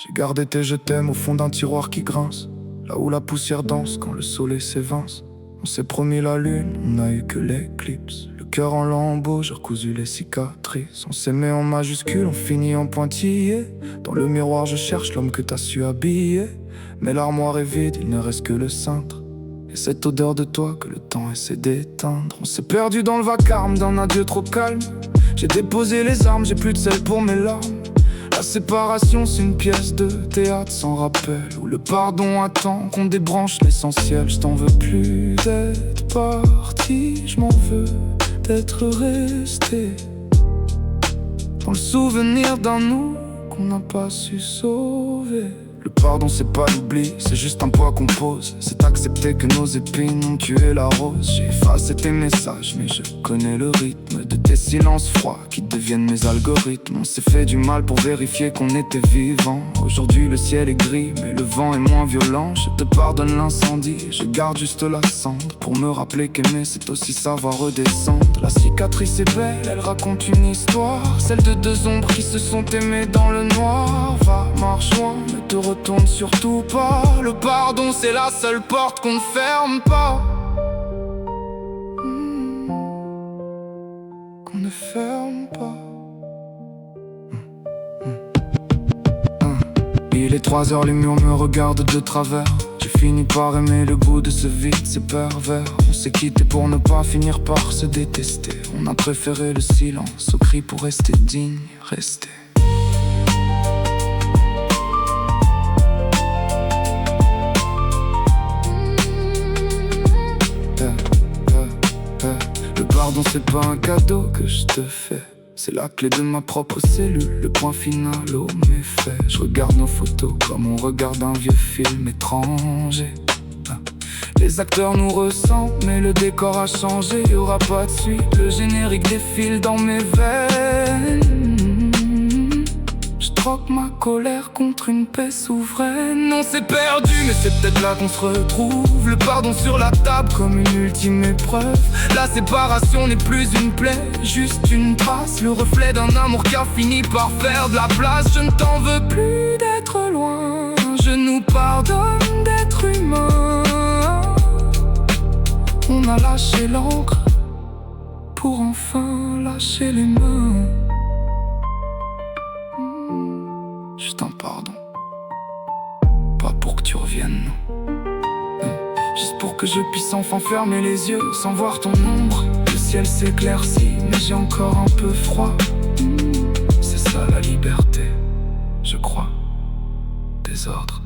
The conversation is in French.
J'ai gardé tes je t'aime au fond d'un tiroir qui grince, là où la poussière danse quand le soleil s'évince. On s'est promis la lune, on n'a eu que l'éclipse. Le cœur en lambeaux, j'ai recousu les cicatrices. On s'aimait en majuscule, on finit en pointillé. Dans le miroir je cherche l'homme que t'as su habiller. Mais l'armoire est vide, il ne reste que le cintre et cette odeur de toi que le temps essaie d'éteindre. On s'est perdu dans le vacarme d'un adieu trop calme. J'ai déposé les armes, j'ai plus de sel pour mes larmes. La séparation c'est une pièce de théâtre sans rappel, où le pardon attend qu'on débranche l'essentiel. Je t'en veux plus d'être parti, je m'en veux d'être resté dans le souvenir d'un nous qu'on n'a pas su sauver. Le pardon c'est pas l'oubli, c'est juste un poids qu'on pose. C'est accepter que nos épines ont tué la rose. J'ai effacé tes messages mais je connais le rythme de tes silences froids qui deviennent mes algorithmes. On s'est fait du mal pour vérifier qu'on était vivant. Aujourd'hui le ciel est gris mais le vent est moins violent. Je te pardonne l'incendie, je garde juste la cendre pour me rappeler qu'aimer c'est aussi savoir redescendre. La cicatrice est belle, elle raconte une histoire, celle de deux ombres qui se sont aimées dans le noir. Va, marche loin, ne te retourne surtout pas. Le pardon c'est la seule porte qu'on ne ferme pas, qu'on ne ferme pas. Il est 3 heures, les murs me regardent de travers. J'ai fini par aimer le goût de ce vide, c'est pervers. On s'est quitté pour ne pas finir par se détester. On a préféré le silence au cri pour rester digne, rester. Le pardon c'est pas un cadeau que je te fais, c'est la clé de ma propre cellule, le point final aux méfaits. Je regarde nos photos comme on regarde un vieux film étranger. Les acteurs nous ressemblent mais le décor a changé. Y'aura pas de suite, le générique défile dans mes veines. Je troque ma colère contre une paix souveraine. On s'est perdu mais c'est peut-être là qu'on se retrouve. Le pardon sur la table comme une ultime épreuve. La séparation n'est plus une plaie, juste une trace, le reflet d'un amour qui a fini par faire de la place. Je ne t'en veux plus d'être loin, je nous pardonne d'être humain. On a lâché l'encre pour enfin lâcher les mains. Je t'en pardonne, pas pour que tu reviennes, non. Juste pour que je puisse enfin fermer les yeux sans voir ton ombre. Le ciel s'éclaircit mais j'ai encore un peu froid. C'est ça la liberté, je crois. Désordre.